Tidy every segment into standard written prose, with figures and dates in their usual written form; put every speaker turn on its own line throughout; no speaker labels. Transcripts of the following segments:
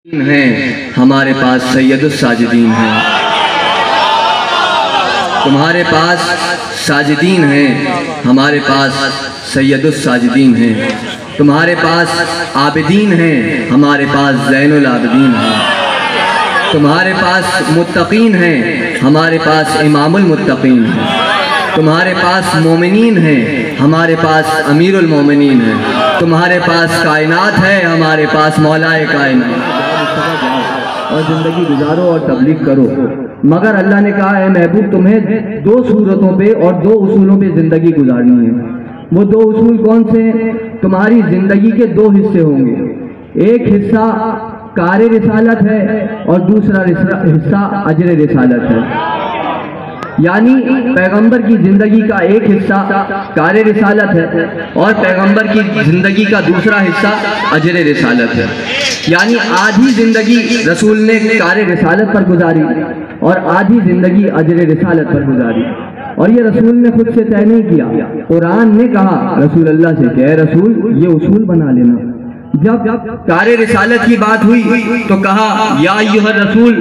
ہیں ہمارے پاس سید الساجدین ہیں، تمہارے پاس ساجدین ہیں، ہمارے پاس سید الساجدین ہیں، تمہارے پاس عابدین ہیں، ہمارے پاس زین العابدین ہیں، تمہارے پاس متقین ہیں، ہمارے پاس امام المتقین ہیں، تمہارے پاس مومنین ہیں، ہمارے پاس امیر المومنین ہیں، تمہارے پاس کائنات ہے، ہمارے پاس مولائے کائنات، اور زندگی گزارو اور تبلیغ کرو۔ مگر اللہ نے کہا ہے محبوب تمہیں دو صورتوں پہ اور دو اصولوں پہ زندگی گزارنی ہے۔ وہ دو اصول کون سے ہیں؟ تمہاری زندگی کے دو حصے ہوں گے، ایک حصہ کار رسالت ہے اور دوسرا حصہ اجر رسالت ہے۔ یعنی پیغمبر کی زندگی کا ایک حصہ کار رسالت ہے اور پیغمبر کی زندگی کا دوسرا حصہ اجر رسالت ہے۔ یعنی آدھی زندگی رسول نے کار رسالت پر گزاری اور آدھی زندگی اجر رسالت پر گزاری، اور یہ رسول نے خود سے طے نہیں کیا، قرآن نے کہا رسول اللہ سے کہ اے رسول یہ اصول بنا لینا۔ جب کار رسالت کی بات ہوئی تو کہا یا ایھا الرسول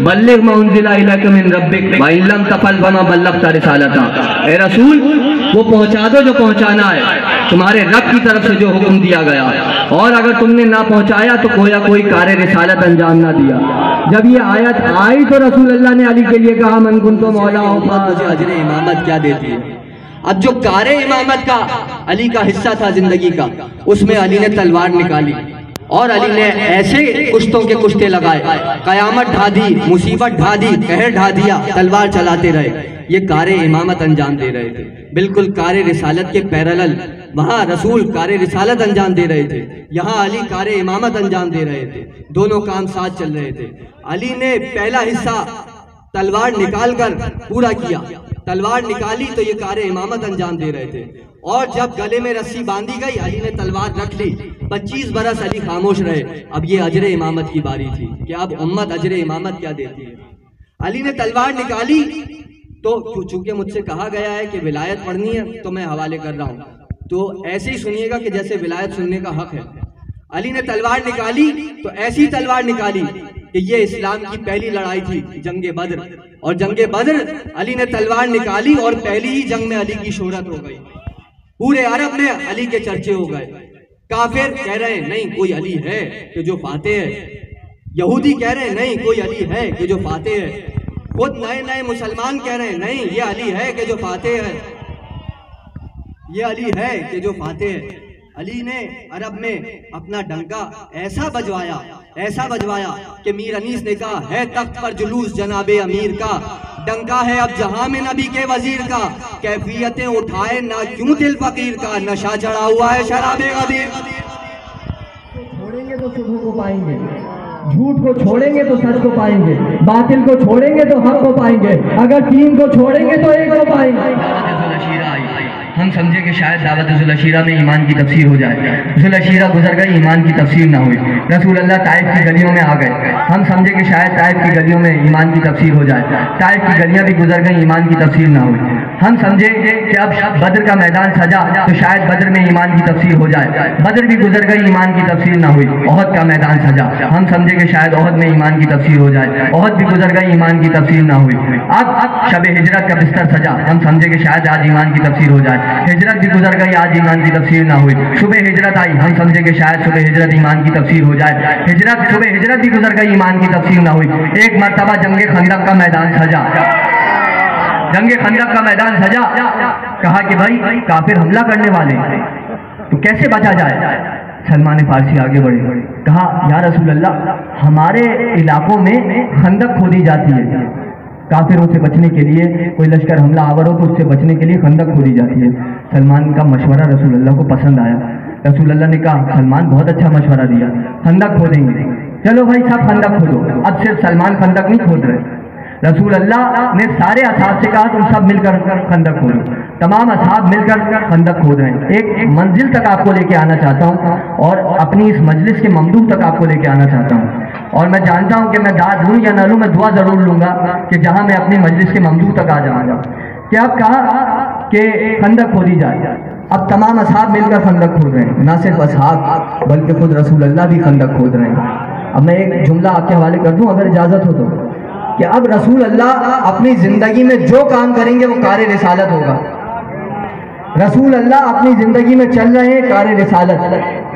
بلغ ما انزل الیک من ربک وان لم تفعل فما بلغت رسالتہ، اے رسول وہ پہنچا دو جو پہنچانا ہے تمہارے رب کی طرف سے جو حکم دیا گیا، اور اگر تم نے نہ پہنچایا تو گویا کوئی کار رسالت انجام نہ دیا۔ جب یہ آیت آئی تو رسول اللہ نے علی کے لیے کہا من کنت مولاہ مجھے اجر امامت کیا دیتی ہے۔ اب جو کار امامت کا علی کا حصہ تھا زندگی کا، اس میں علی نے تلوار نکالی اور علی نے ایسے کشتوں کے کشتے لگائے، قیامت ڈھا دی، مصیبت ڈھا دی، قہر ڈھا دیا، تلوار چلاتے رہے۔ یہ کار امامت انجام دے رہے تھے، بالکل کار رسالت کے پیرالل۔ وہاں رسول کار رسالت انجام دے رہے تھے، یہاں علی کار امامت انجام دے رہے تھے، دونوں کام ساتھ چل رہے تھے۔ علی نے پہلا حصہ تلوار نکال کر پورا کیا، تلوار نکالی تو یہ کار امامت انجام دے رہے تھے، اور جب گلے میں رسی باندھی گئی علی نے تلوار رکھ لی، 25 برس علی خاموش رہے۔ اب یہ اجر امامت کی باری تھی کہ اب امت اجر امامت کیا دیتی ہے۔ علی نے تلوار نکالی تو چونکہ مجھ سے کہا گیا ہے کہ ولایت پڑھنی ہے تو میں حوالے کر رہا ہوں، تو ایسے ہی سنیے گا کہ جیسے ولایت سننے کا حق ہے۔ علی نے تلوار نکالی تو ایسی تلوار نکالی کہ یہ اسلام کی پہلی لڑائی تھی، جنگ بدر، اور جنگ بدر علی نے تلوار نکالی اور پہلی ہی جنگ میں علی کی شہرت ہو گئی، پورے عرب میں علی کے چرچے ہو گئے۔ کافر کہہ رہے ہیں نہیں کوئی علی ہے کہ جو فاتح ہے، یہودی کہہ رہے ہیں نہیں کوئی علی ہے کہ جو فاتح ہے، خود نئے نئے مسلمان کہہ رہے ہیں نہیں یہ علی ہے کہ جو فاتح ہے، یہ علی ہے کہ جو فاتح ہے۔ علی نے عرب میں اپنا ڈنکا ایسا بجوایا کہ میر انیس نے کہا ہے تخت پر جلوس جناب امیر کا، ڈنکا ہے اب جہاں میں نبی کے وزیر کا، کیفیتیں اٹھائے نہ کیوں دل فقیر کا، نشہ چڑھا ہوا ہے شراب غدیر۔ چھوڑیں گے تو صبح کو پائیں گے، جھوٹ کو چھوڑیں گے تو سچ کو پائیں گے، باطل کو چھوڑیں گے تو حق کو پائیں گے، اگر تین کو چھوڑیں گے تو ایک کو پائیں گے۔ ہم سمجھے کہ شاید دعوت ذوالعشیرہ میں ایمان کی تفسیر ہو جائے، ذوالعشیرہ گزر گئی ایمان کی تفسیر نہ ہوئی، رسول اللہ طائف کی گلیوں میں آ گئے، ہم سمجھے کہ شاید طائف کی گلیوں میں ایمان کی تفسیر ہو جائے، طائف کی گلیاں بھی گزر گئی ایمان کی تفسیر نہ ہوئی، ہم سمجھے کہ اب بدر کا میدان سجا تو شاید بدر میں ایمان کی تفسیر ہو جائے، بدر بھی گزر گئی ایمان کی تفسیر نہ ہوئی، احد کا میدان سجا، ہم سمجھے کہ شاید احد میں ایمان کی تفسیر ہو جائے، احد بھی گزر گئی ایمان کی تفسیر نہ ہوئی، اب شب ہجرت کا بستر سجا، ہم سمجھے کہ شاید آج ایمان کی تفسیر ہو جائے، ہجرت بھی گزر گئی آج ایمان کی تفسیر نہ ہوئی، صبح ہجرت آئی ہم سمجھے کہ شاید صبح ہجرت ایمان کی تفسیر ہو جائے، صبح ہجرت بھی گزر گئی ایمان کی تفسیر نہ ہوئی۔ ایک مرتبہ جنگ خندق کا میدان سجا، جنگ خندق کا میدان سجا، کہا کہ بھائی کافر حملہ کرنے والے تو کیسے بچا جائے؟ سلمان فارسی آگے بڑھے، کہا یا رسول اللہ ہمارے علاقوں میں خندق کھودی جاتی ہے، کافروں سے بچنے کے لیے کوئی لشکر حملہ آور ہو تو اس سے بچنے کے لیے خندق کھودی جاتی ہے۔ سلمان کا مشورہ رسول اللہ کو پسند آیا، رسول اللہ نے کہا سلمان بہت اچھا مشورہ دیا، خندق کھودیں گے، چلو بھائی سب خندق کھودو۔ اب صرف سلمان خندق نہیں کھود رہے، رسول اللہ نے سارے اصحاب سے کہا تم سب مل کر خندق کھودو، تمام اصحاب مل کر خندق کھود رہے ہیں۔ ایک منزل تک آپ کو لے کے آنا چاہتا ہوں اور اپنی اس مجلس کے ممدوح تک آپ کو لے کے آنا چاہتا ہوں، اور میں جانتا ہوں کہ میں داد لوں یا نہ لوں، میں دعا ضرور لوں گا کہ جہاں میں اپنی مجلس کے ممدوح تک آ جاؤں گا۔ کیا آپ کہا کہ خندق کھودی جائے، اب تمام اصحاب مل کر خندق کھود رہے ہیں، نہ صرف اصحاب بلکہ خود رسول اللہ بھی خندق کھود رہے ہیں۔ اب میں ایک جملہ آپ کے حوالے کر دوں اگر اجازت ہو تو، کہ اب رسول اللہ اپنی زندگی میں جو کام کریں گے وہ کار رسالت ہوگا. رسول اللہ اپنی زندگی میں چل رہے ہیں کار رسالت،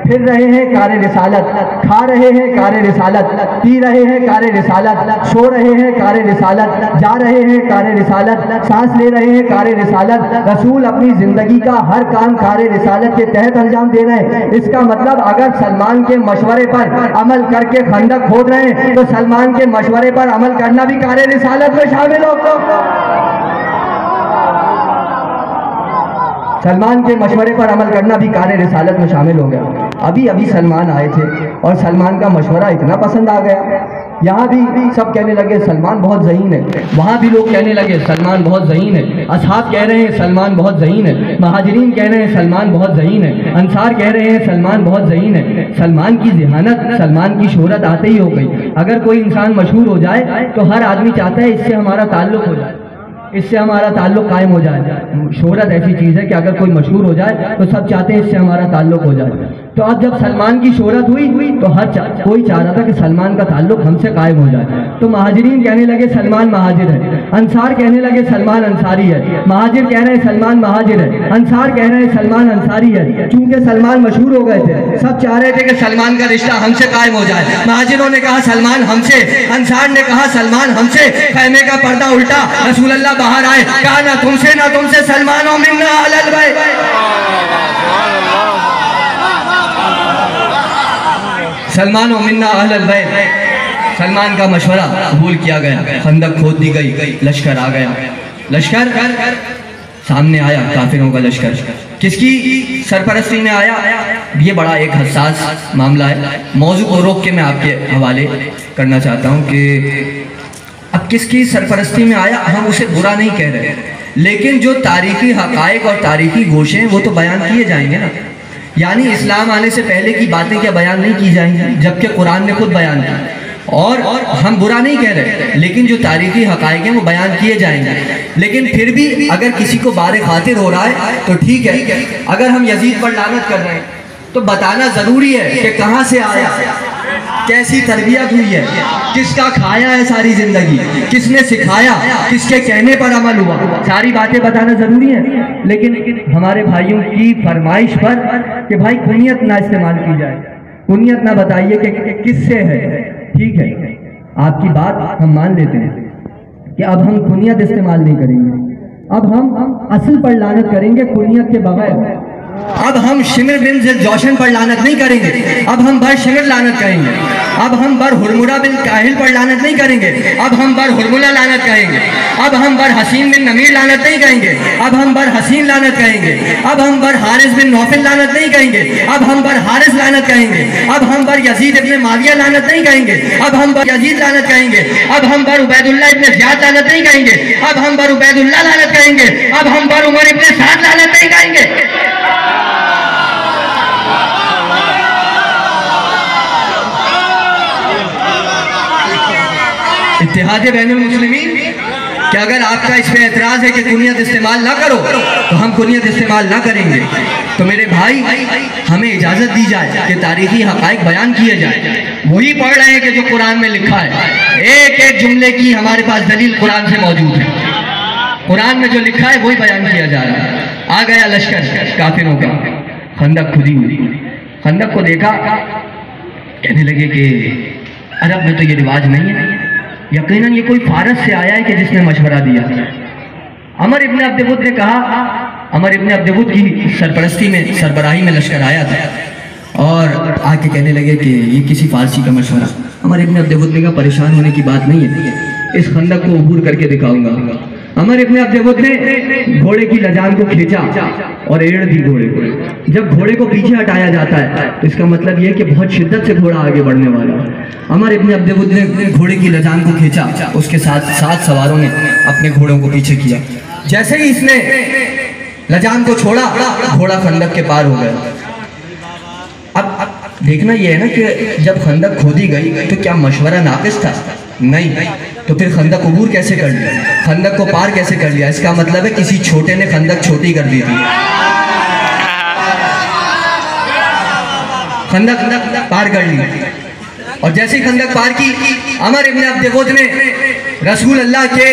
پھر رہے ہیں کار رسالت، کھا رہے ہیں کار رسالت، پی رہے ہیں کار رسالت، سو رہے ہیں کار رسالت، جا رہے ہیں کار رسالت، سانس لے رہے ہیں کار رسالت. رسول اپنی زندگی کا ہر کام کار رسالت کے تحت انجام دے رہے ہیں. اس کا مطلب اگر سلمان کے مشورے پر عمل کر کے خندق کھود رہے ہیں تو سلمان کے مشورے پر عمل کرنا بھی کار رسالت میں شامل ہو. سلمان کے مشورے پر عمل کرنا بھی کار رسالت میں شامل ہو گیا. ابھی سلمان آئے تھے اور سلمان کا مشورہ اتنا پسند آ گیا. یہاں بھی سب کہنے لگے سلمان بہت ذہین ہے، وہاں بھی لوگ کہنے لگے سلمان بہت ذہین ہے. اصحاب کہہ رہے ہیں سلمان بہت ذہین ہے، مہاجرین کہہ رہے ہیں سلمان بہت ذہین ہے، انصار کہہ رہے ہیں سلمان بہت ذہین ہے. سلمان کی ذہانت، سلمان کی شہرت آتے ہی ہو گئی. اگر کوئی انسان مشہور ہو جائے تو ہر آدمی چاہتا ہے اس سے ہمارا تعلق ہو جائے، اس سے ہمارا تعلق قائم ہو جائے. شہرت ایسی چیز ہے کہ اگر کوئی مشہور ہو جائے تو سب چاہتے ہیں اس سے ہمارا تعلق ہو جائے. تو اب جب سلمان کی شہرت ہوئی تو کوئی چاہ رہا تھا کہ سلمان کا تعلق ہم سے قائم ہو جائے. تو مہاجرین کہنے لگے سلمان مہاجر ہے، انصار کہنے لگے سلمان انصاری ہے، مہاجر کہہ رہے ہیں سلمان مہاجر ہے، انصار کہہ رہے ہیں سلمان انصاری ہے. چونکہ سلمان مشہور ہو گئے تھے، سب چاہ رہے تھے کہ سلمان کا رشتہ ہم سے قائم ہو جائے. مہاجروں نے کہا سلمان ہم سے، انصار نے کہا سلمان ہم سے. خیمے کا پردہ الٹا، رسول اللہ باہر آئے، کہا نہ تم سے سلمان و منا اہل البیت. سلمان و منا اہل البیت. سلمان کا مشورہ قبول کیا گیا، خندق کھود دی گئی، لشکر آ گیا. لشکر سامنے آیا، کافروں کا لشکر. کس کی سرپرستی میں آیا؟ یہ بڑا ایک حساس معاملہ ہے. موضوع کو روک کے میں آپ کے حوالے کرنا چاہتا ہوں کہ اب کس کی سرپرستی میں آیا. ہم اسے برا نہیں کہہ رہے، لیکن جو تاریخی حقائق اور تاریخی گوشے ہیں وہ تو بیان کیے جائیں گے نا. یعنی اسلام آنے سے پہلے کی باتیں کیا بیان نہیں کی جائیں گی، جبکہ قرآن نے خود بیان کی. اور ہم برا نہیں کہہ رہے، لیکن جو تاریخی حقائق ہیں وہ بیان کیے جائیں گے. لیکن پھر بھی اگر کسی کو بار خاطر ہو رہا ہے تو ٹھیک ہے. اگر ہم یزید پر لعنت کر رہے ہیں تو بتانا ضروری ہے کہ کہاں سے آیا، کیسی تربیت ہوئی ہے، کس کا کھایا ہے ساری زندگی، کس نے سکھایا، کس کے کہنے پر عمل ہوا. ساری باتیں بتانا ضروری ہیں. لیکن ہمارے بھائیوں کی فرمائش پر کہ بھائی کنیت نہ استعمال کی جائے، کنیت نہ بتائیے کہ کس سے ہے. ٹھیک ہے، آپ کی بات ہم مان لیتے ہیں کہ اب ہم کنیت استعمال نہیں کریں گے. اب ہم اصل پر لعنت کریں گے کنیت کے بغیر. اب ہم شمر بن ذی الجوشن پر لعنت نہیں کریں گے، اب ہم بر شمر لعنت کریں گے. اب ہم بر ہرملہ بن کاہل پر لعنت نہیں کریں گے، اب ہم بر ہرملہ لعنت کہیں گے. اب ہم بر حسین بن نمیر لعنت نہیں کہیں گے، اب ہم بر حسین لعنت کہیں گے. اب ہم بر حارث بن نوفل لعنت نہیں کہیں گے، اب ہم بر حارث لعنت کہیں گے. اب ہم بر یزید ابن معاویہ لعنت نہیں کہیں گے، اب ہم بر یزید لعنت کہیں گے. اب ہم بر عبید اللہ ابن زیاد لعنت نہیں کہیں گے، اب ہم بر عبید اللہ لعنت کہیں گے. اب ہم بر عمر ابن سعد لعنت نہیں کہیں گے. اتحاد بین المسلمین کہ اگر آپ کا اس پہ اعتراض ہے کہ کنیت استعمال نہ کرو تو ہم کنیت استعمال نہ کریں گے. تو میرے بھائی ہمیں اجازت دی جائے کہ تاریخی حقائق بیان کیے جائیں. وہی پڑھ رہے ہیں کہ جو قرآن میں لکھا ہے، ایک ایک جملے کی ہمارے پاس دلیل قرآن سے موجود ہے. قرآن میں جو لکھا ہے وہی بیان کیا جا رہا ہے. آ گیا لشکر کافروں کا، خندق کھدی ہوئی. خندق کو دیکھا، کہنے لگے کہ عرب میں تو یہ رواج نہیں ہے، یقیناً یہ کوئی فارس سے آیا ہے کہ جس نے مشورہ دیا. عمر ابن عبدود نے کہا، عمر ابن عبدود کی سرپرستی میں سربراہی میں لشکر آیا تھا اور آ کے کہنے لگے کہ یہ کسی فارسی کا مشورہ. عمر ابن عبدود نے کہا پریشان ہونے کی بات نہیں ہے، اس خندق کو عبور کر کے دکھاؤں گا. عمر ابن عبدود نے گھوڑے کی لجام کو کھینچا اور ایڑ دی گھوڑے کو. جب گھوڑے کو پیچھے ہٹایا جاتا ہے تو اس کا مطلب یہ ہے کہ بہت شدت سے گھوڑا آگے بڑھنے والا. عمر ابن عبدود نے گھوڑے کی لجام کو کھینچا، اس کے ساتھ 7 سواروں نے اپنے گھوڑوں کو پیچھے کیا. جیسے ہی اس نے لجام کو چھوڑا، گھوڑا خندق کے پار ہو گیا. اب دیکھنا یہ ہے نا کہ جب خندق کھودی گئی تو کیا مشورہ ناقص تھا؟ نہیں. تو پھر خندق عبور کیسے کر لیا، خندق کو پار کیسے کر لیا؟ اس کا مطلب ہے کسی چھوٹے نے خندق چھوٹی کر دی تھی. خندق پار کر لی. اور جیسے خندق پار کی، عمر ابن عبد ود نے رسول اللہ کے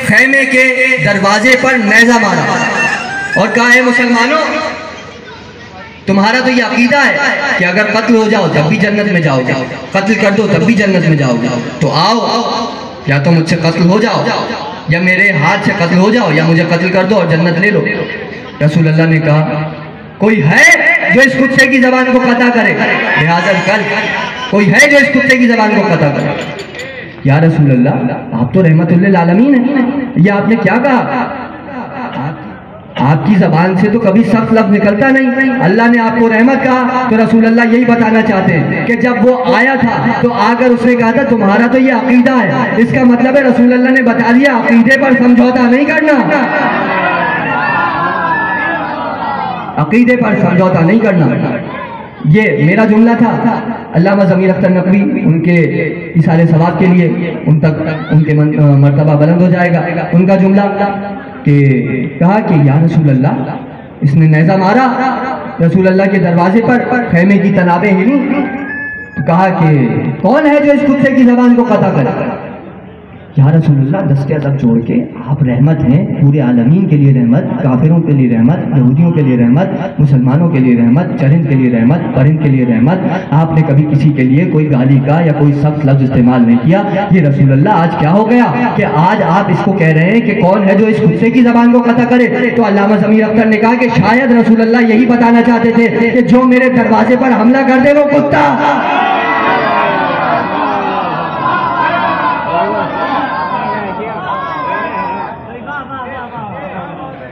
خیمے کے دروازے پر نیزہ مارا اور کہا ہے مسلمانوں، تمہارا تو یہ عقیدہ ہے کہ اگر قتل ہو جاؤ تب بھی جنت میں جاؤ گے، قتل کر دو تب بھی جنت میں جاؤ گے، تو آؤ یا تو مجھ سے قتل ہو جاؤ یا میرے ہاتھ سے قتل ہو جاؤ یا مجھے قتل کر دو اور جنت لے لو۔ رسول اللہ نے کہا کوئی ہے جو اس کتے کی زبان کو قطع کرے؟ لہذا کر کوئی ہے جو اس کتے کی زبان کو قطع کرے؟ یا رسول اللہ آپ تو رحمت للعالمین ہیں، یہ آپ نے کیا کہا؟ آپ کی زبان سے تو کبھی سخت لفظ نکلتا نہیں، اللہ نے آپ کو رحمت کہا تو رسول اللہ یہی بتانا چاہتے ہیں کہ جب وہ آیا تھا تو آ کر اس نے کہا تھا تمہارا تو یہ عقیدہ ہے، اس کا مطلب ہے رسول اللہ نے بتا دیا عقیدے پر سمجھوتا نہیں کرنا، عقیدے پر سمجھوتا نہیں کرنا۔ یہ میرا جملہ تھا، علامہ ضمیر اختر نقوی ان کے ایصال ثواب کے لیے ان تک ان کے مرتبہ بلند ہو جائے گا، ان کا جملہ کہ کہا کہ یا رسول اللہ اس نے نیزہ مارا رسول اللہ کے دروازے پر، خیمے کی تنابیں ہلی، تو کہا کہ کون ہے جو اس کتے کی زبان کو قطع کرے؟ یا رسول اللہ دستے ادب جوڑ کے آپ رحمت ہیں، پورے عالمین کے لیے رحمت، کافروں کے لیے رحمت، یہودیوں کے لیے رحمت، مسلمانوں کے لیے رحمت، چرند کے لیے رحمت، پرند کے لیے رحمت، آپ نے کبھی کسی کے لیے کوئی گالی کا یا کوئی سخت لفظ استعمال نہیں کیا۔ یہ رسول اللہ آج کیا ہو گیا کہ آج آپ اس کو کہہ رہے ہیں کہ کون ہے جو اس کتے کی زبان کو قطع کرے؟ تو علامہ ضمیر اختر نے کہا کہ شاید رسول اللہ یہی بتانا چاہتے تھے کہ جو میرے دروازے پر حملہ کر دے وہ کتا۔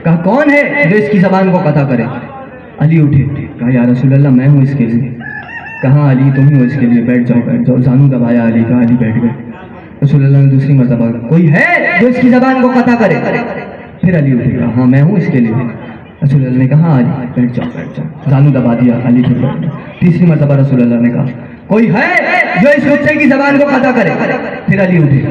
کہا کون ہے جو اس کی زبان کو قطع کرے؟ علی اٹھے، کہا یا رسول اللہ میں ہوں اس کے لیے۔ کہا علی تم ہی ہو اس کے لیے، بیٹھ جاؤ بیٹھ جاؤ، زانو دبایا علی، کہا علی بیٹھ گئے۔ رسول اللہ نے دوسری مرتبہ کوئی ہے جو اس کی زبان کو قطع کرے؟ پھر علی اٹھے، کہا ہاں میں ہوں اس کے لیے۔ رسول اللہ نے کہا علی بیٹھ جاؤ بیٹھ جاؤ، زانو دبا دیا، علی پھر بیٹھ گئے۔ تیسری مرتبہ رسول اللہ نے کہا کوئی ہے جو اس کتے کی زبان کو قطع کرے؟ پھر علی اٹھے،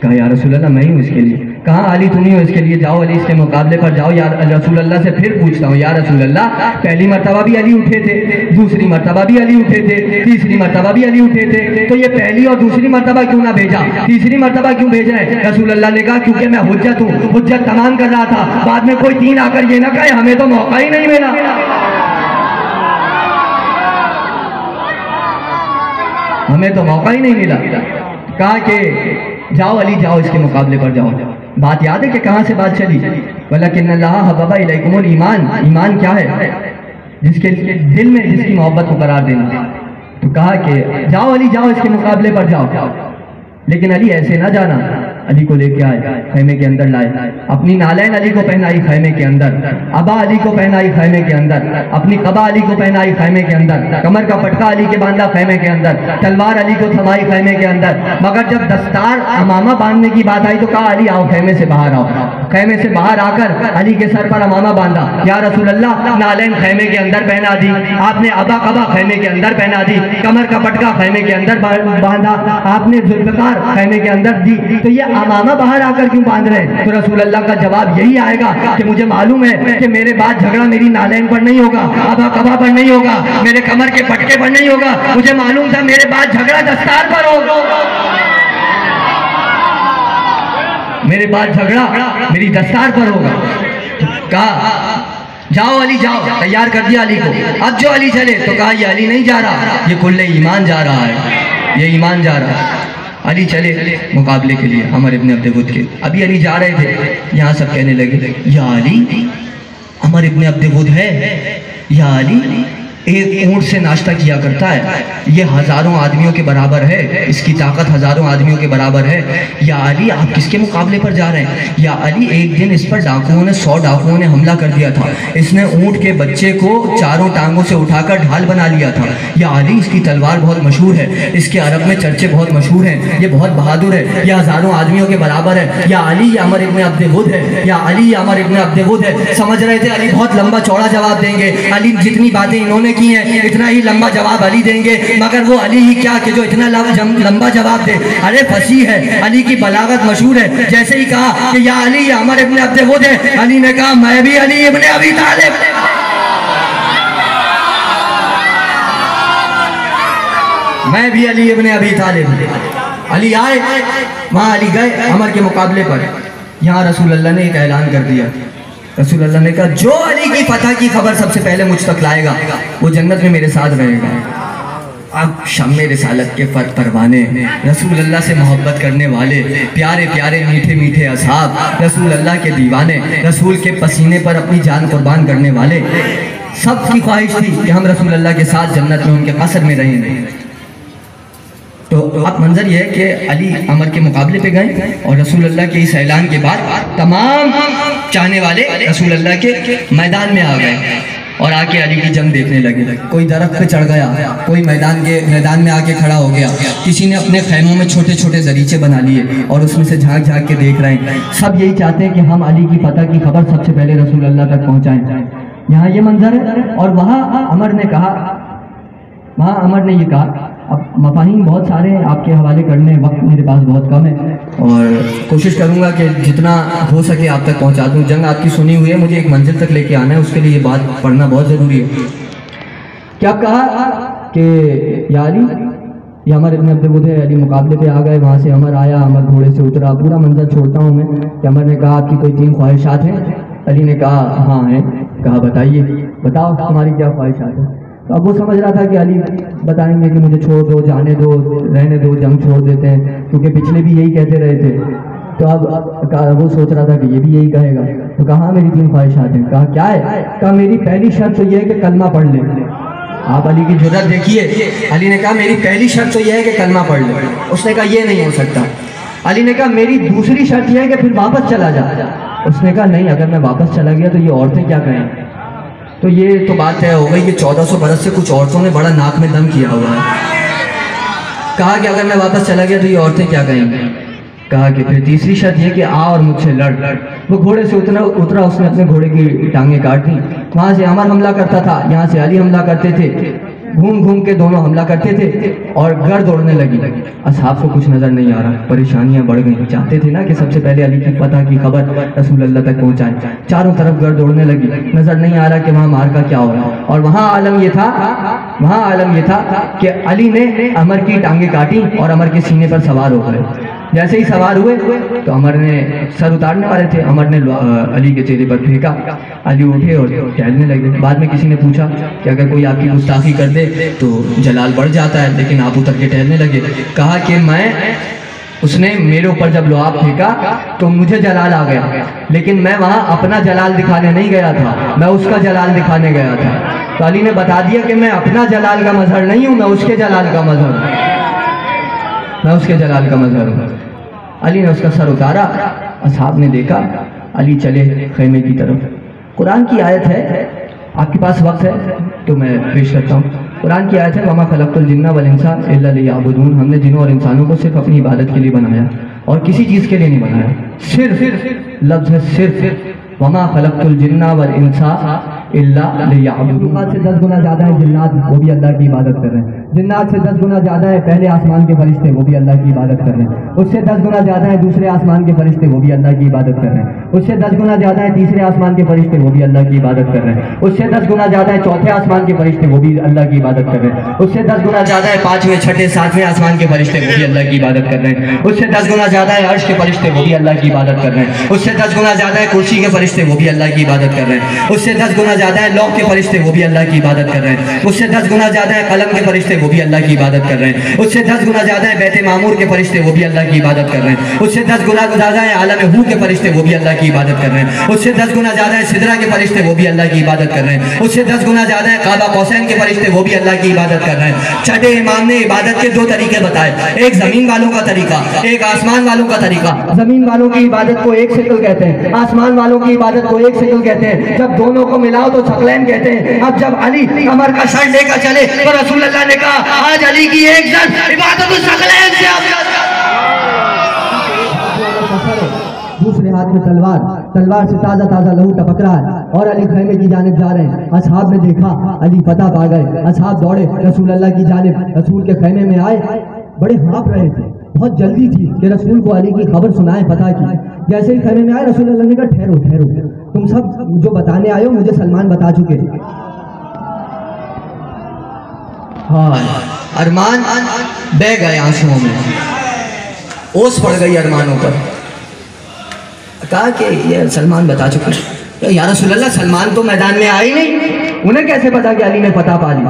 کہا یا رسول اللہ میں ہی ہوں اس کے لیے۔ کہا علی تم ہی ہو اس کے لیے، جاؤ علی اس کے مقابلے پر جاؤ۔ یا رسول اللہ سے پھر پوچھتا ہوں یا رسول اللہ پہلی مرتبہ بھی علی اٹھے تھے، دوسری مرتبہ بھی علی اٹھے تھے، تیسری مرتبہ بھی علی اٹھے تھے، تو یہ پہلی اور دوسری مرتبہ کیوں نہ بھیجا، تیسری مرتبہ کیوں بھیج رہے ہیں؟ رسول اللہ نے کہا کیونکہ میں حجت ہوں، حجت تمام کر رہا تھا، بعد میں کوئی تین آ کر یہ نہ کہے ہمیں تو موقع ہی نہیں ملا۔ ہمیں تو موقع ہی نہیں ملا۔ کہا کہ جاؤ علی جاؤ اس کے مقابلے پر جاؤ۔ بات یاد ہے کہ کہاں سے بات چلی؟ وَلَكِنَّ اللَّهَ حَبَّبَ إِلَيْكُمُ الْإِيمَانَ، ایمان کیا ہے؟ جس کے دل میں جس کی محبت کو قرار دینا۔ تو کہا کہ جاؤ علی جاؤ اس کے مقابلے پر جاؤ، لیکن علی ایسے نہ جانا۔ علی کو لے کے آئے، خیمے کے اندر لائے، اپنی نالین علی کو پہنائی خیمے کے اندر، ابا علی کو پہنائی خیمے کے اندر، اپنی قبا علی کو پہنائی خیمے کے اندر، کمر کا پٹکا علی کے باندھا خیمے کے اندر، تلوار علی کو تھمائی خیمے کے اندر، مگر جب دستار امامہ باندھنے کی بات آئی تو کہا علی آؤ خیمے سے باہر آؤ۔ خیمے سے باہر آ کر علی کے سر پر امامہ باندھا، یا رسول اللہ نالین خیمے کے اندر پہنا دی، آپ نے ابا قبا خیمے کے اندر پہنا دی، کمر کا پٹکا خیمے کے اندر باندھا، آپ نے ذوالفقار خیمے کے اندر دی، تو یہ امامہ باہر آ کر کیوں باندھ رہے ہیں؟ تو رسول اللہ کا جواب یہی آئے گا کہ مجھے معلوم ہے کہ میرے بعد جھگڑا میری نالین پر نہیں ہوگا، ابا قبا پر نہیں ہوگا، میرے کمر کے پٹکے پر نہیں ہوگا، مجھے معلوم تھا میرے بعد جھگڑا دستار پر ہوگا، میرے بعد جھگڑا میری دستار پر ہوگا۔ کہا جاؤ علی جاؤ، تیار کر دیا علی کو۔ اب جو علی چلے تو کہا یہ علی نہیں جا رہا، یہ کل ایمان جا رہا ہے، یہ ایمان جا رہا ہے۔ علی چلے مقابلے کے لیے عمر ابن عبد ود کے، ابھی علی جا رہے تھے، یہاں سب کہنے لگے یا علی عمر ابن عبد ود ہے، یا علی ایک اونٹ سے ناشتہ کیا کرتا ہے، یہ ہزاروں آدمیوں کے برابر ہے، اس کی طاقت ہزاروں آدمیوں کے برابر ہے، یا علی آپ کس کے مقابلے پر جا رہے ہیں؟ یا علی ایک دن اس پر ڈاکوؤں نے 100 ڈاکوؤں نے حملہ کر دیا تھا، اس نے اونٹ کے بچے کو چاروں ٹانگوں سے اٹھا کر ڈھال بنا لیا تھا، یا علی اس کی تلوار بہت مشہور ہے، اس کے عرب میں چرچے بہت مشہور ہیں، یہ بہت بہادر ہے، یہ ہزاروں آدمیوں کے برابر ہے، یا علی یہ عمر ابن عبد ود ہے، یا علی یہ عمر ابن عبد ود ہے۔ سمجھ رہے تھے علی بہت لمبا چوڑا جواب دیں گے، علی جتنی باتیں انہوں نے کی ہیں اتنا ہی لمبا جواب علی دیں گے، مگر وہ علی ہی کیا کہ جو اتنا لمبا جواب دے، ارے فصیح ہے، علی کی بلاغت مشہور ہے۔ جیسے ہی کہا کہ یا علی یہ عمر ابن عبد ود ہے، علی نے کہا میں بھی علی ابن ابی طالب، میں بھی علی ابن ابی طالب. علی آئے وہاں، علی گئے عمر کے مقابلے پر. یہاں رسول اللہ نے ایک اعلان کر دیا. رسول اللہ نے کہا جو علی کی فتح کی خبر سب سے پہلے مجھ تک لائے گا وہ جنت میں میرے ساتھ رہے گا. اب شمع رسالت کے پروانے، رسول اللہ سے محبت کرنے والے، پیارے پیارے میٹھے میٹھے اصحاب، رسول اللہ کے دیوانے، رسول کے پسینے پر اپنی جان قربان کرنے والے، سب کی خواہش تھی کہ ہم رسول اللہ کے ساتھ جنت میں ان کے قصر میں رہیں گے. تو اب منظر یہ ہے کہ علی عمر کے مقابلے پہ گئے اور رسول اللہ کے اس اعلان کے بعد تمام چاہنے والے رسول اللہ کے میدان میں آ گئے اور آ کے علی کی جنگ دیکھنے لگے. کوئی درخت پہ چڑھ گیا، کوئی میدان میں آ کے کھڑا ہو گیا، کسی نے اپنے خیموں میں چھوٹے چھوٹے دریچے بنا لیے اور اس میں سے جھانک جھانک کے دیکھ رہے ہیں. سب یہی چاہتے ہیں کہ ہم علی کی فتح کی خبر سب سے پہلے رسول اللہ تک پہنچائیں. یہاں یہ منظر ہے. اور وہاں عمر نے یہ کہا. اب مفاہیم بہت سارے ہیں، آپ کے حوالے کرنے وقت میرے پاس بہت کم ہے اور کوشش کروں گا کہ جتنا ہو سکے آپ تک پہنچا دوں. جنگ آپ کی سنی ہوئی ہے، مجھے ایک منزل تک لے کے آنا ہے، اس کے لیے یہ بات پڑھنا بہت ضروری ہے. کیا کہا کہ یا علی، یہ عمر ابن عبد الودھ علی مقابلے پہ آ گئے. وہاں سے عمر آیا، عمر گھوڑے سے اترا. پورا منظر چھوڑتا ہوں میں کہ عمر نے کہا آپ کی کوئی 3 خواہشات ہیں؟ علی نے کہا ہاں ہیں. کہا بتائیے، بتاؤ ہماری کیا خواہشات ہیں. تو اب وہ سمجھ رہا تھا کہ علی بتائیں گے کہ مجھے چھوڑ دو، جانے دو، رہنے دو، جنگ چھوڑ دیتے ہیں، کیونکہ پچھلے بھی یہی کہتے رہے تھے. تو اب وہ سوچ رہا تھا کہ یہ بھی یہی کہے گا. تو کہا میری 3 خواہشات ہیں. کہا کیا ہے؟ کہا میری پہلی شرط تو یہ ہے کہ کلمہ پڑھ لے. آپ علی کی جرأت دیکھیے. علی نے کہا میری پہلی شرط تو یہ ہے کہ کلمہ پڑھ لے. اس نے کہا یہ نہیں ہو سکتا. علی نے کہا میری دوسری شرط یہ ہے کہ پھر واپس چلا جا. اس نے کہا نہیں، اگر میں واپس چلا گیا تو یہ عورتیں کیا کہیں. تو یہ تو بات طے ہو گئی کہ 1400 برس سے کچھ عورتوں نے بڑا ناک میں دم کیا ہوا ہے. کہا کہ اگر میں واپس چلا گیا تو یہ عورتیں کیا کہیں گی. کہا کہ پھر تیسری شرط یہ کہ آ اور مجھ سے لڑ. وہ گھوڑے سے اترا. اس نے اپنے گھوڑے کی ٹانگیں کاٹ دی. وہاں سے عمر حملہ کرتا تھا، یہاں سے علی حملہ کرتے تھے. گھوم گھوم کے دونوں حملہ کرتے تھے اور گرد اڑنے لگی. اصحاب کو کچھ نظر نہیں آ رہا، پریشانیاں بڑھ گئیں. چاہتے تھے نا کہ سب سے پہلے علی کی فتح کی خبر رسول اللہ تک پہنچائیں. چاروں طرف گرد اڑنے لگی. نظر نہیں آ رہا کہ وہاں مارکا کیا ہو رہا ہے. اور وہاں عالم یہ تھا کہ علی نے عمر کی ٹانگیں کاٹی اور عمر کے سینے پر سوار ہو گئے. جیسے ہی سوار ہوئے تو عمر نے سر اتارنے والے تھے. عمر نے علی کے چہرے پر پھینکا. علی اٹھے اور ٹہلنے لگے. بعد میں کسی نے پوچھا کہ اگر کوئی آپ کی گستاخی کر دے تو جلال بڑھ جاتا ہے، لیکن آپ اتر کے ٹہلنے لگے. کہا کہ اس نے میرے اوپر جب لعاب پھینکا تو مجھے جلال آ گیا، لیکن میں وہاں اپنا جلال دکھانے نہیں گیا تھا، میں اس کا جلال دکھانے گیا تھا. تو علی نے بتا دیا کہ میں اپنا جلال کا مظہر نہیں ہوں، میں اس کے جلال کا مظہر ہوں. علی نے اس کا سر اتارا. اصحاب نے دیکھا. علی چلے خیمے کی طرف. قرآن کی آیت ہے، آپ کے پاس وقت ہے تو میں پیش کرتا ہوں. قرآن کی آیت ہے وَمَا خَلَقْتُ الْجِنَّ وَالْإِنسَ إِلَّا لِيَعْبُدُونَ. ہم نے جنوں اور انسانوں کو صرف اپنی عبادت کے لیے بنایا اور کسی چیز کے لیے نہیں بنایا. صرف لفظ ہے صرف. وَمَا خَلَقْتُ الْجِنَّ وَالْإِنسَ إِلَّا لِيَعْبُدُونَ. جنات سے 10 گنا زیادہ ہیں جنات، وہ بھی اللہ کی عبادت کر رہے ہیں. جنات سے 10 گنا زیادہ ہے پہلے آسمان کے فرشتے، وہ بھی اللہ کی عبادت کر رہے ہیں. اس سے 10 گنا زیادہ ہے دوسرے آسمان کے فرشتے، وہ بھی اللہ کی عبادت کر رہے ہیں. اس سے 10 گنا زیادہ ہے تیسرے آسمان کے فرشتے، وہ بھی اللہ کی عبادت کر رہے ہیں. اس سے 10 گنا زیادہ ہے چوتھے آسمان کے فرشتے، وہ بھی اللہ کی عبادت کر رہے ہیں. اس سے 10 گنا زیادہ ہے 5ویں 6ٹھے 7ویں آسمان کے فرشتے، وہ بھی اللہ کی عبادت کر رہے ہیں. اس سے 10 گنا زیادہ ہے عرش کے فرشتے، وہ بھی اللہ کی عبادت کر رہے ہیں. اس سے 10 گنا زیادہ ہے کرسی کے فرشتے، وہ بھی اللہ کی عبادت کر رہے ہیں. اس سے 10 گنا زیادہ ہے لوح کے فرشتے، وہ بھی اللہ کی عبادت کر رہے ہیں. اس سے 10 گنا زیادہ ہے قلم کے فرشتے، وہ بھی اللہ کی عبادت کر رہے ہیں. اس سے 10 گنا زیادہ ہے بیت معمور کے فرشتے، وہ بھی اللہ کی عبادت کر رہے ہیں. اس سے 10 گنا زیادہ ہے عالم ہو کے فرشتے، وہ بھی اللہ کی عبادت کر رہے ہیں. اس سے 10 گنا زیادہ ہے سدرہ کے فرشتے، وہ بھی اللہ کی عبادت کر رہے ہیں. اس سے 10 گنا زیادہ ہے قاب قوسین کے فرشتے، وہ بھی اللہ کی عبادت کر رہے ہیں. چھٹے امام نے عبادت کے 2 طریقے بتائے، ایک زمین والوں کا طریقہ، ایک آسمان والوں کا طریقہ. زمین والوں کی عبادت کو ایک شکل کہتے ہیں، آسمان والوں کی عبادت کو ایک شکل کہتے ہیں. جب دونوں کو ملاؤ تو ثقلین کہتے ہیں. اب جب علی عمر کا سر لے کر چلے تو رسول اللہ نے کہا آج علی کی ایک سر عبادت الثقلین سے دوسرے ہاتھ میں تلوار سے تازہ لہو ٹپک رہا ہے اور علی خیمے کی جانب جا رہے ہیں. اصحاب نے دیکھا علی فتح پا گئے. اصحاب دوڑے رسول اللہ کی جانب. رسول کے خیمے میں آئے، بڑے ہانپ رہے تھے، بہت جلدی تھی کہ رسول کو علی کی خبر سنائے فتح کی. جیسے ہی خیمے میں آئے رسول اللہ نے کہا ٹھہرو، تم سب جو بتانے آئے ہو مجھے سلمان بتا چکے. ہاں ارمان بہ گئے آنسوؤں میں، اوس پڑ گئی ارمانوں پر. کہا کہ یہ سلمان بتا چکے. یا رسول اللہ سلمان تو میدان میں آئے نہیں، انہیں کیسے پتا کہ علی نے فتح پا لی؟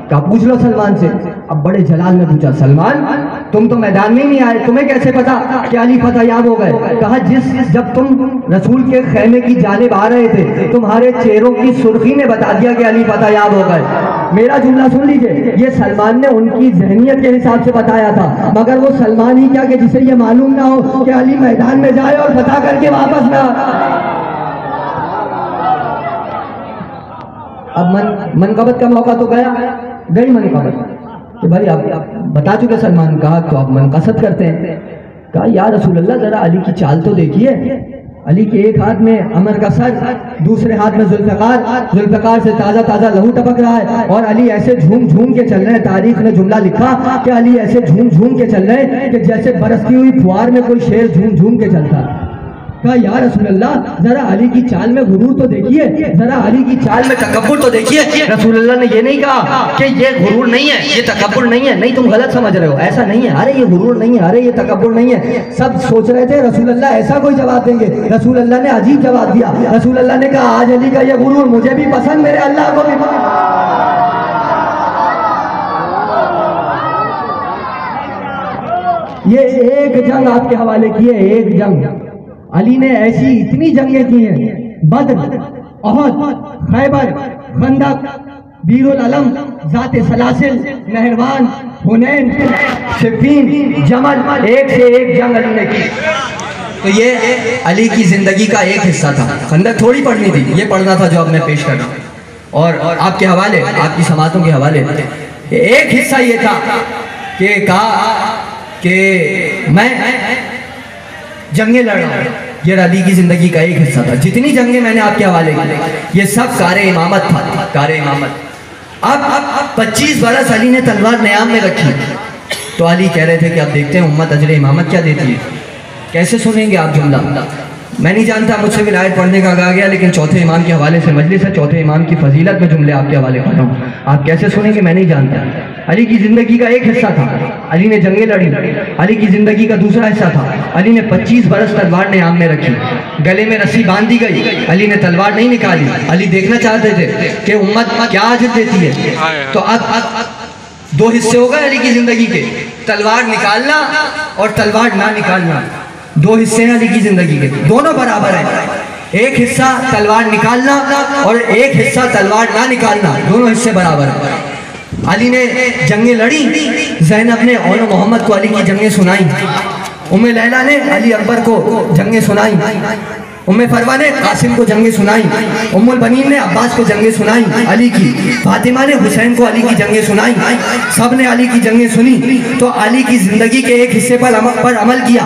کہا پوچھ لو سلمان سے. اب بڑے جلال میں پوچھا سلمان تم تو میدان میں ہی نہیں آئے، تمہیں کیسے پتا کہ علی فتح یاب ہو گئے؟ کہا جب تم رسول کے خیمے کی جانب آ رہے تھے تمہارے چہروں کی سرخی نے بتا دیا کہ علی فتح یاب ہو گئے. میرا جملہ سن لیجئے، یہ سلمان نے ان کی ذہنیت کے حساب سے بتایا تھا، مگر وہ سلمان ہی کیا کہ جسے یہ معلوم نہ ہو کہ علی میدان میں جائے اور فتح کر کے واپس نہ. اب منقبت کا موقع تو گئی منقبت کہ بھائی آپ بتا چکے سلمان. کہا تو آپ منقصد کرتے ہیں. کہا یا رسول اللہ ذرا علی کی چال تو دیکھیے. علی کے ایک ہاتھ میں عمر کا سر، دوسرے ہاتھ میں ذوالفقار سے تازہ تازہ لہو ٹپک رہا ہے، اور علی ایسے جھوم جھوم کے چل رہے ہیں. تاریخ نے جملہ لکھا کہ علی ایسے جھوم جھوم کے چل رہے ہیں کہ جیسے برستی ہوئی فوار میں کوئی شیر جھوم جھوم کے چلتا ہے. کہا یا رسول اللہ ذرا علی کی چال میں غرور تو دیکھیے، ذرا علی کی چال میں تکبر تو دیکھیے. رسول اللہ نے یہ نہیں کہا کہ یہ غرور نہیں ہے، یہ تکبر نہیں ہے. نہیں تم غلط سمجھ رہے ہو، ایسا نہیں ہے. ارے یہ غرور نہیں ہے، ارے یہ تکبر نہیں ہے. سب سوچ رہے تھے رسول اللہ ایسا کوئی جواب دیں گے. رسول اللہ نے عجیب جواب دیا. رسول اللہ نے کہا آج علی کا یہ غرور مجھے بھی پسند، میرے اللہ کو بھی پسند. یہ ایک جنگ آپ کے حوالے کی ہے، ایک جنگ. علی نے ایسی اتنی جنگیں کی ہیں، بدر، احد، خیبر، خندق، بیر العلم، ذات سلاسل، نہروان، حنین، صفین، جمل، ایک سے ایک جنگ علی نے کی. تو یہ علی کی زندگی کا ایک حصہ تھا. خندق تھوڑی پڑھنی تھی، یہ پڑھنا تھا جو اب میں پیش کر رہا ہوں، اور آپ کے حوالے، آپ کی سماعتوں کے حوالے. ایک حصہ یہ تھا کہ کہا کہ میں جنگیں لڑ رہا ہوں. یہ علی کی زندگی کا ایک حصہ تھا. جتنی جنگیں میں نے آپ کے حوالے کی یہ سب کار امامت تھا، کار امامت. اب 25 برس علی نے تلوار نیام میں رکھی. تو علی کہہ رہے تھے کہ اب دیکھتے ہیں امت اجر امامت کیا دیتی ہے. کیسے سنیں گے آپ جملہ؟ میں نہیں جانتا، مجھ سے ولایت پڑھنے کا کہا گیا، لیکن چوتھے امام کے حوالے سے مجلس ہے، چوتھے امام کی فضیلت میں جملے آپ کے حوالے کر رہا ہوں. آپ کیسے سنیں گے میں نہیں جانتا. علی کی زندگی کا ایک حصہ تھا، علی نے جنگیں لڑی. علی کی زندگی کا دوسرا حصہ تھا، علی نے 25 برس تلوار نیام میں رکھی. گلے میں رسی باندھ دی گئی، علی نے تلوار نہیں نکالی. علی دیکھنا چاہتے تھے کہ امت کیا اجر دیتی ہے. تو اب دو حصے ہو گئے علی کی زندگی کے، تلوار نکالنا اور تلوار نہ نکالنا. دو حصے ہیں علی کی زندگی کے، دونوں برابر ہیں. ایک حصہ تلوار نکالنا اور ایک حصہ تلوار نہ نکالنا، دونوں حصے برابر ہیں. علی نے جنگیں لڑی. زینب نے اون محمد کو علی کی جنگیں سنائیں. ام لیلہ نے علی اکبر کو جنگیں سنائیں. ام فروہ نے قاسم کو جنگیں سنائیں. ام البنین نے عباس کو جنگیں سنائیں علی کی. فاطمہ نے حسین کو علی کی جنگیں سنائیں. سب نے علی کی جنگیں سنی. تو علی کی زندگی کے ایک حصے پر عمل کیا.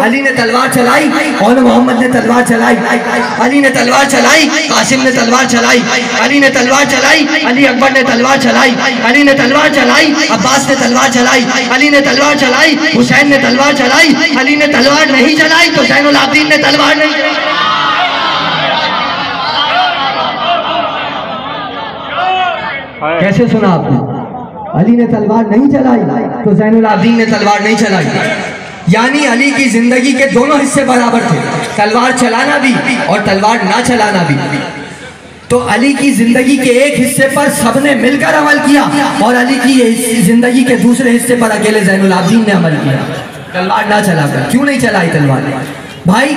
علی نے تلوار چلائی، اون محمد نے تلوار چلائی. علی نے تلوار چلائی، قاسم نے تلوار چلائی. علی نے تلوار چلائی، علی اکبر نے تلوار چلائی. علی نے تلوار چلائی، عباس نے تلوار چلائی. علی نے تلوار چلائی، حسین نے تلوار چلائی. علی نے تلوار نہیں چلائی تو زین العابدین نے تلوار نہیں. کیسے سنا آپ نے؟ علی نے تلوار نہیں چلائی تو زین العابدین نے تلوار نہیں چلائی. یعنی علی کی زندگی کے دونوں حصے برابر تھے، تلوار چلانا بھی اور تلوار نہ چلانا بھی. تو علی کی زندگی کے ایک حصے پر سب نے مل کر عمل کیا، اور علی کی زندگی کے دوسرے حصے پر اکیلے زین العابدین نے عمل کیا، تلوار نہ چلا کر. کیوں نہیں چلائی تلوار؟ بھائی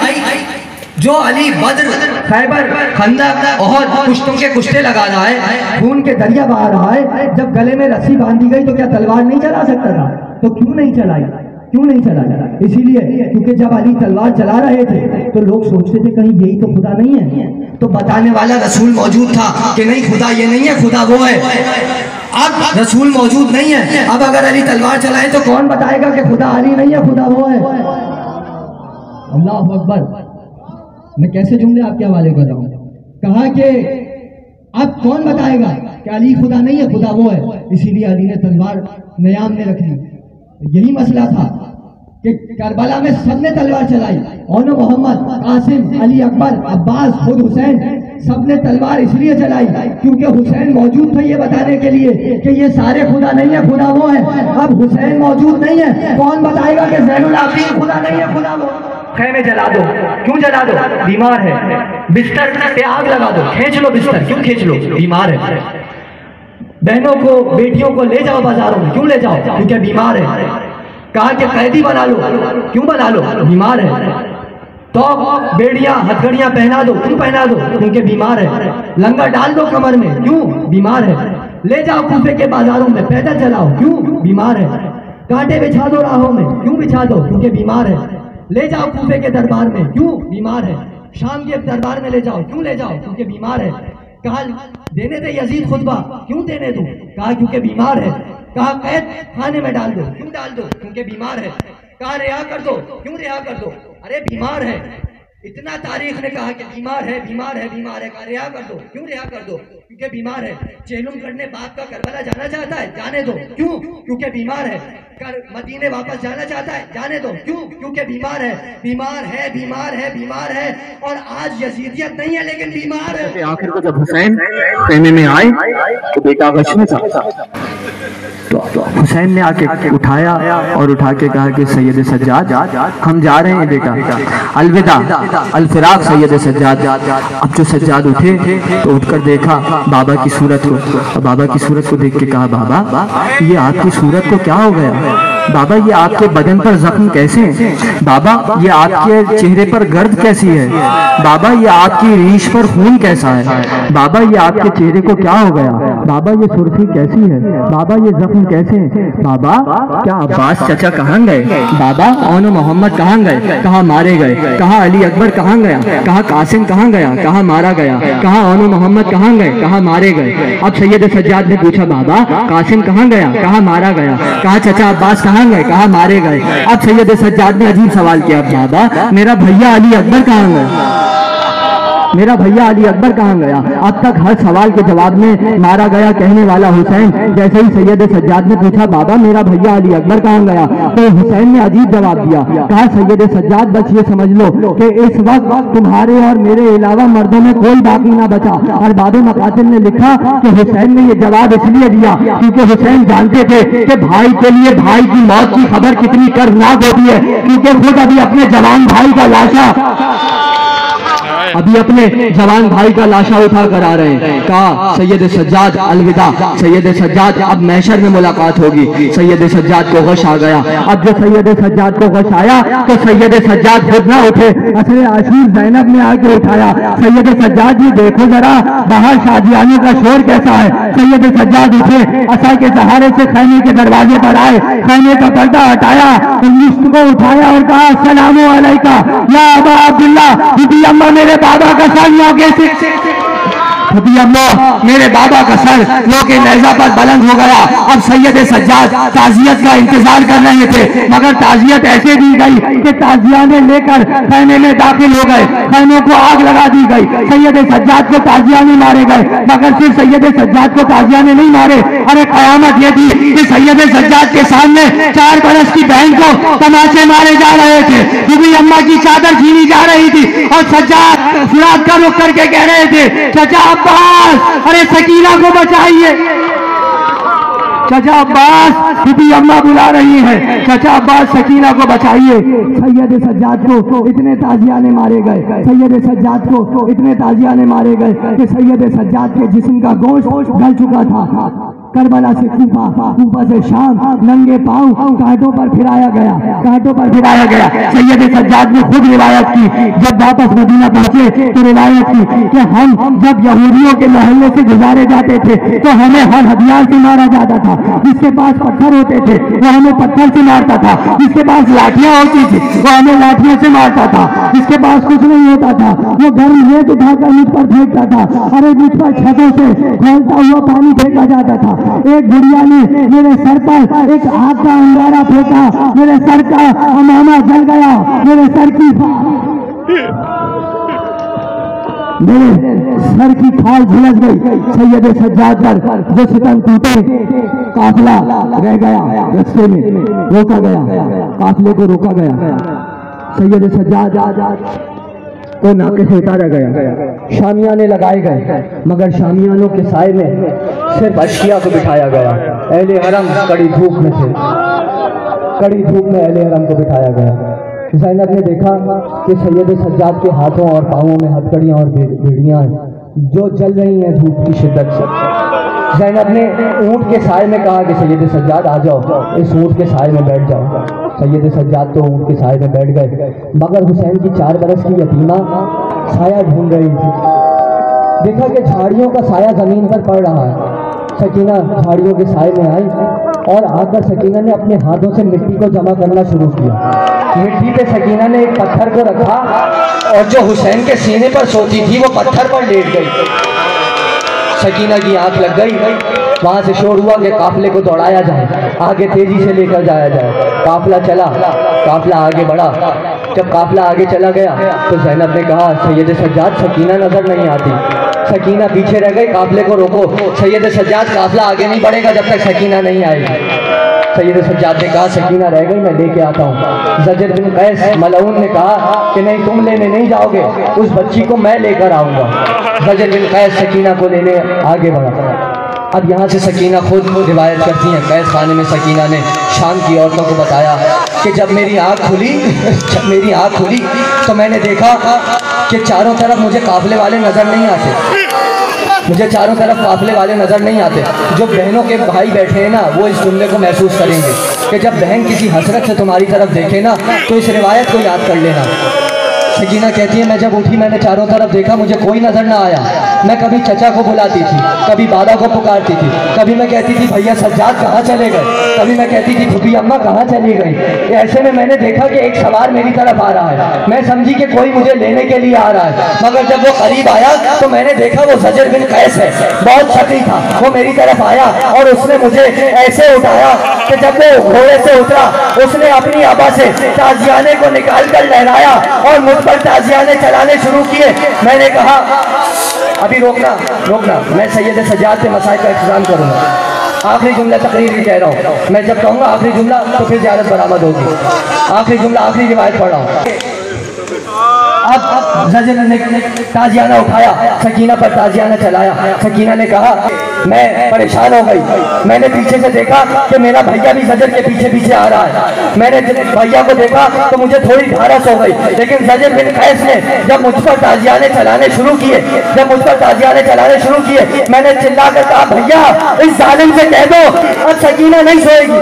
جو علی بدر، خیبر، خندق، احد کشتوں کے کشتے لگا رہا ہے، خون کے دریا بہا رہا ہے، جب گلے میں رسی باندھی گئی تو کیا تلوار نہیں چلا سکتا تھا؟ تو کیوں نہیں چلائی؟ کیوں نہیں چلایا؟ اسی لیے کیونکہ جب علی تلوار چلا رہے تھے تو لوگ سوچتے تھے کہیں یہی تو خدا نہیں ہے. تو بتانے والا رسول موجود تھا کہ نہیں خدا یہ نہیں ہے، خدا وہ ہے. اب رسول موجود نہیں ہے، اب اگر علی تلوار چلائے تو کون بتائے گا کہ خدا علی نہیں ہے، خدا وہ ہے؟ اللہ اکبر. میں کیسے جملے آپ کے حوالے کر رہا ہوں. کہا کہ اب کون بتائے گا کہ علی خدا نہیں ہے، خدا وہ ہے. اسی لیے علی نے تلوار نیام میں رکھ لی. یہی مسئلہ تھا
کہ کربلا میں سب نے تلوار چلائی، اون محمد، قاسم، علی اکبر، عباس، خود حسین، سب نے تلوار اس لیے چلائی کیونکہ حسین موجود تھا یہ بتانے کے لیے کہ یہ سارے خدا نہیں ہے، خدا وہ ہے۔ اب حسین موجود نہیں ہے، کون بتائے گا کہ زین العابدین خدا نہیں ہے، خدا وہ؟ خیمے جلا دو، کیوں جلا دو؟ بیمار ہے۔ بستر پہ آگ لگا دو، کھینچ لو بستر، کیوں کھینچ لو؟ بیمار ہے۔ بہنوں کو، بیٹیوں کو لے جاؤ بازاروں میں، کیوں لے جاؤ؟ کیونکہ بیمار ہے۔ کہا کہ قیدی بنا لو، کیوں بنا لو؟ بیمار ہے۔ تو بیڑیاں، ہتھکڑیاں پہنا دو، کیوں پہنا دو؟ کیونکہ بیمار ہے۔ لنگر ڈال دو کمر میں، کیوں؟ بیمار ہے۔ لے جاؤ کوفے کے بازاروں میں، پیدل چلاؤ، کیوں؟ بیمار ہے۔ کانٹے بچھا دو راہوں میں، کیوں بچھا دو؟ کیونکہ بیمار ہے۔ لے جاؤ کوفے کے دربار میں، کیوں؟ بیمار ہے۔ شام کے دربار میں لے جاؤ، کیوں لے جاؤ؟ کیونکہ بیمار ہے۔ کہا دینے دے یزید خطبہ، کیوں دینے دو؟ کہا کیونکہ بیمار ہے۔ کہا قید خانے میں ڈال دو، کیوں ڈال دو؟ کیونکہ بیمار ہے۔ کہا رہا کر دو، کیوں رہا کر دو؟ ارے بیمار ہے۔ اتنا تاریخ نے کہا کہ بیمار ہے، بیمار ہے، بیمار ہے۔ کہا رہا کر دو، کیوں رہا کر دو؟ کیونکہ بیمار ہے۔ چہلم کرنے باپ کا کربلا جانا چاہتا ہے، جانے دو، کیوں؟ کیونکہ بیمار ہے۔ مدینے واپس جانا چاہتا ہے، جانے دو، کیوں؟ کیونکہ بیمار ہے۔ بیمار ہے، بیمار ہے، بیمار ہے، اور آج یزیدیت نہیں ہے لیکن بیمار ہے۔
آخر کو جب حسین خیمے میں آئے تو بیٹا غش میں تھا، تو حسین نے آ کے اٹھایا اور اٹھا کے کہا کہ سید سجاد ہم جا رہے ہیں بیٹا، الوداع، الفراق سید سجاد۔ اب جو سجاد اٹھے تو اٹھ کر دیکھا بابا کی صورت کو، بابا کی صورت کو دیکھ کے کہا بابا یہ آپ کی صورت کو کیا ہو گیا؟ بابا یہ آپ کے بدن پر زخم کیسے ہیں؟ بابا یہ آپ کے چہرے پر گرد کیسی ہے؟ بابا یہ آپ کی ریش پر خون کیسا ہے؟ بابا یہ آپ کے چہرے کو کیا ہو گیا؟ بابا یہ سرخی کیسی ہے؟ بابا یہ زخم کیسے ہیں؟ بابا کیا عباس چچا کہاں گئے؟ بابا اون محمد کہاں گئے؟ کہاں مارے گئے؟ کہاں علی اکبر کہاں گیا؟ کہاں قاسم کہاں گیا؟ کہاں مارا گیا؟ کہاں اون محمد کہاں گئے؟ کہاں مارے گئے؟ اب سید سجاد نے پوچھا بابا قاسم کہاں گیا؟ کہاں مارا گیا؟ کہا چچا عباس کہاں گئے؟ کہاں مارے گئے؟ اب سید سجاد نے عجیب سوال کیا بابا میرا بھیا علی اکبر کہاں گیا؟ میرا بھیا علی اکبر کہاں گیا؟ اب تک ہر سوال کے جواب میں مارا گیا کہنے والا حسین، جیسے ہی سید سجاد نے پوچھا بابا میرا بھیا علی اکبر کہاں گیا تو حسین نے عجیب جواب دیا، کہا سید سجاد بس یہ سمجھ لو کہ اس وقت تمہارے اور میرے علاوہ مردوں میں کوئی باقی نہ بچا۔ اور باب مقاتل نے لکھا کہ حسین نے یہ جواب اس لیے دیا کیونکہ حسین جانتے تھے کہ بھائی کے لیے بھائی کی موت کی خبر کتنی کرناک ہوتی ہے، کیونکہ خود ابھی اپنے جوان بھائی کا لاشا اٹھا کر آ رہے ہیں۔ کہا سید سجاد الوداع، سید سجاد اب محشر میں ملاقات ہوگی۔ سید سجاد کو غش آ گیا۔ اب جو سید سجاد کو غش آیا تو سید سجاد خود نہ اٹھے، اصل عاشور زینب نے آ کے اٹھایا، سید سجاد یہ دیکھو ذرا باہر شادیانے کا شور کیسا ہے۔ سید سجاد اٹھے، عصا کے سہارے سے خیمے کے دروازے پر آئے، خیمے کا پردہ ہٹایا، مشت کو اٹھایا اور کہا السلام علیکہ یا ابا عبداللہ، بی اماں میرے بابا کا سامنے کیسے؟ میرے بابا کا سر لو کے نیزہ پر بلند ہو گیا۔ اب سید سجاد تعزیت کا انتظار کر رہے تھے، مگر تعزیت ایسے دی گئی کہ تعزیانے لے کر خیمے میں داخل ہو گئے، خیموں کو آگ لگا دی گئی۔ سید سجاد کو تعزیانے مارے گئے، مگر صرف سید سجاد کو تعزیانے نہیں مارے، ارے قیامت یہ تھی کہ سید سجاد کے سامنے 4 برس کی بہن کو تماچے مارے جا رہے تھے، بی اماں کی چادر چھینی جا رہی تھی، اور سجاد فراق کا رخ کر کے کہہ رہے تھے چچا عباس ارے سکینہ کو بچائیے، چچا عباس بی اماں بلا رہی ہیں، چچا عباس سکینہ کو بچائیے۔ سید سجاد کو اتنے تعزیانے مارے گئے، سید سجاد کو اتنے تعزیانے مارے گئے کہ سید سجاد کے جسم کا گوشت گل چکا تھا۔ کربلا سے کوفہ، کوفہ سے شام، ننگے پاؤں کانٹوں پر پھرایا گیا، کانٹوں پر پھرایا گیا۔ سید سجاد نے خود روایت کی، جب واپس مدینہ پہنچے تو روایت کی کہ ہم جب یہودیوں کے محلے سے گزارے جاتے تھے تو ہمیں ہر ہتھیار سے مارا جاتا تھا، جس کے پاس پتھر ہوتے تھے وہ ہمیں پتھر سے مارتا تھا، جس کے پاس لاٹھیاں ہوتی تھی وہ ہمیں لاٹھیوں سے مارتا تھا، جس کے پاس کچھ نہیں ہوتا تھا وہ گرم ریت اٹھا کر مجھ پر پھینکتا تھا، ارے مجھ پر چھتوں سے کھولتا ہوا پانی پھینکا جاتا تھا۔ ایک بڑھیا نے میرے سر پر ایک آگ کا انگارہ پھینکا، میرے سر کا امامہ جل گیا، میرے سر کی
میرے سر کی کھال جھلس گئی سید سجاد پر جو ستم ٹوٹے، قافلہ رہ گیا رستے میں، روکا گیا، قافلے کو روکا گیا، سید سجاد کو ناکے سے اتارا گیا، شامیانے لگائے گئے، مگر شامیانوں کے سائے میں صرف اشقیاء کو بٹھایا گیا۔ اہل حرم کڑی دھوپ میں تھے، کڑی دھوپ میں اہل حرم کو بٹھایا گیا۔ زینب نے دیکھا کہ سید سجاد کے ہاتھوں اور پاؤں میں ہتھکڑیاں اور بیڑیاں ہیں جو جل رہی ہیں دھوپ کی شدت سے۔ زینب نے اونٹ کے سائے میں کہا کہ سید سجاد آ جاؤ، اس اونٹ کے سائے میں بیٹھ جاؤ۔ سید سجاد تو اونٹ کے سائے میں بیٹھ گئے، مگر حسین کی 4 برس کی یتیمہ سایہ ڈھونڈ رہی تھی۔ دیکھا کہ جھاڑیوں کا سایہ زمین پر پڑ رہا ہے۔ سکینہ جھاڑیوں کے سائے میں آئی اور آ کر سکینہ نے اپنے ہاتھوں سے مٹی کو جمع کرنا شروع کیا۔ مٹی پہ سکینہ نے ایک پتھر کو رکھا اور جو حسین کے سینے پر سوتی تھی وہ پتھر پر لیٹ گئی۔ سکینہ کی آنکھ لگ گئی، وہاں سے شور ہوا کہ قافلے کو دوڑایا جائے، آگے تیزی سے لے کر جایا جائے۔ قافلہ چلا، قافلہ آگے بڑھا۔ جب قافلہ آگے چلا گیا تو زینب نے کہا سید سجاد سکینہ نظر نہیں آتی۔ سکینہ پیچھے رہ گئی، قافلے کو روکو، سید سجاد قافلہ آگے نہیں بڑھے گا جب تک سکینہ نہیں آئے گی۔ سید سجاد نے کہا سکینہ رہ گئی، میں لے کے آتا ہوں۔ زجر بن قیس ملعون نے کہا کہ نہیں، تم لینے نہیں جاؤ گے، اس بچی کو میں لے کر آؤں گا۔ زجر بن قیس سکینہ کو لینے آگے بڑھا۔ اب یہاں سے سکینہ خود روایت کرتی ہیں، قیس خانے میں سکینہ نے شام کی عورتوں کو بتایا کہ جب میری آنکھ کھلی تو میں نے دیکھا کہ چاروں طرف مجھے قافلے والے نظر نہیں آتے، مجھے چاروں طرف قافلے والے نظر نہیں آتے۔ جو بہنوں کے بھائی بیٹھے ہیں نا وہ اس جملے کو محسوس کریں گے کہ جب بہن کسی حسرت سے تمہاری طرف دیکھے نا تو اس روایت کو یاد کر لینا۔ سکینہ کہتی ہے میں جب اٹھی میں نے چاروں طرف دیکھا، مجھے کوئی نظر نہ آیا۔ میں کبھی چچا کو بلاتی تھی، کبھی بابا کو پکارتی تھی، کبھی میں کہتی تھی بھیا سجاد کہاں چلے گئے، کبھی میں کہتی تھی پھوپھی اماں کہاں چلی گئی۔ ایسے میں نے دیکھا کہ ایک سوار میری طرف آ رہا ہے، میں سمجھی کہ کوئی مجھے لینے کے لیے آ رہا ہے، مگر جب وہ قریب آیا تو میں نے دیکھا وہ زجر بن قیس ہے، بہت شقی تھا۔ وہ میری طرف آیا اور اس نے مجھے ایسے اٹھایا کہ جب وہ گھوڑے سے اترا اس نے اپنی آبا سے تازیانے کو نکال کر لہرایا اور مجھ پر تازیانے چلانے شروع کیے۔ میں نے کہا ابھی روکنا، میں سید سجاد سے مسائل کا اختتام کروں گا۔ آخری جملہ تقریر بھی کہہ رہا ہوں، میں جب کہوں گا آخری جملہ تو پھر زیارت برآمد ہوگی۔ آخری جملہ، آخری روایت پڑھ رہا ہوں۔ اب زجر نے تازیانہ اٹھایا، سکینہ پر تازیانہ چلایا۔ سکینہ نے کہا میں پریشان ہو گئی، میں نے پیچھے سے دیکھا کہ میرا بھیا بھی زجر کے پیچھے پیچھے آ رہا ہے۔ میں نے بھیا کو دیکھا تو مجھے تھوڑی ڈھارس ہو گئی، لیکن زجر بن قیس نے جب مجھ پر تازیانے چلانے شروع کیے، میں نے چلا کر کہا بھیا اس ظالم سے کہہ دو اب سکینہ نہیں سوئے گی۔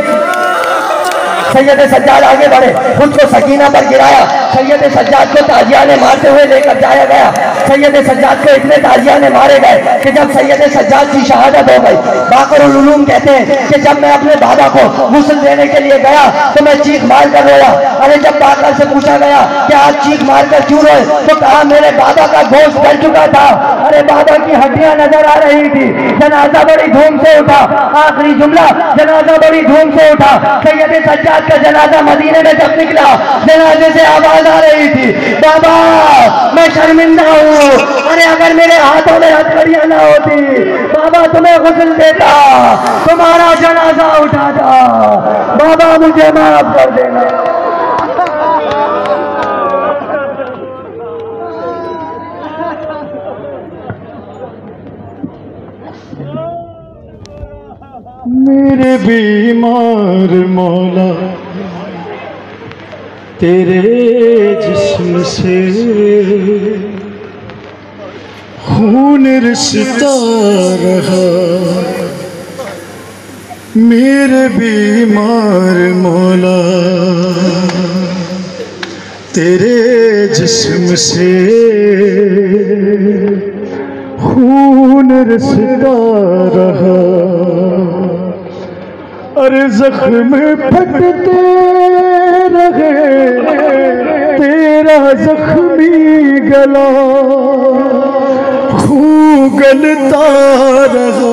سید سجاد آگے بڑھے، خود کو سکینہ پر گرایا، سید سجاد کو تازیانے مارتے ہوئے لے کر جایا گیا۔ سید سجاد کو اتنے تازیانے مارے گئے کہ جب سید سجاد کی شہادت ہو گئی، باقر العلوم کہتے ہیں کہ جب میں اپنے بابا کو غسل دینے کے لیے گیا تو میں چیخ مار کر رویا۔ ارے جب باقر سے پوچھا گیا کہ آپ چیخ مار کر کیوں روئے تو کہا میرے بابا کا گوشت گل چکا تھا، ارے بابا کی ہڈیاں نظر آ رہی تھی۔ جنازہ بڑی دھوم سے اٹھا، آخری جملہ، جنازہ بڑی دھوم سے اٹھا۔ سید سجاد کا جنازہ مدینے میں جب نکلا جنازے سے آواز آ رہی تھی بابا میں شرمندہ ہوں، ارے اگر میرے ہاتھوں میں ہتھکڑیاں نہ ہوتی بابا تمہیں غسل دیتا، تمہارا جنازہ اٹھاتا، بابا مجھے معاف کر دینا۔
میرے بیمار مولا تیرے جسم سے خون رستا رہا، میرے بیمار مولا تیرے جسم سے خون رستا رہا، اور زخم پھٹتے رہے تیرا زخمی گلا، خون گلتا رہا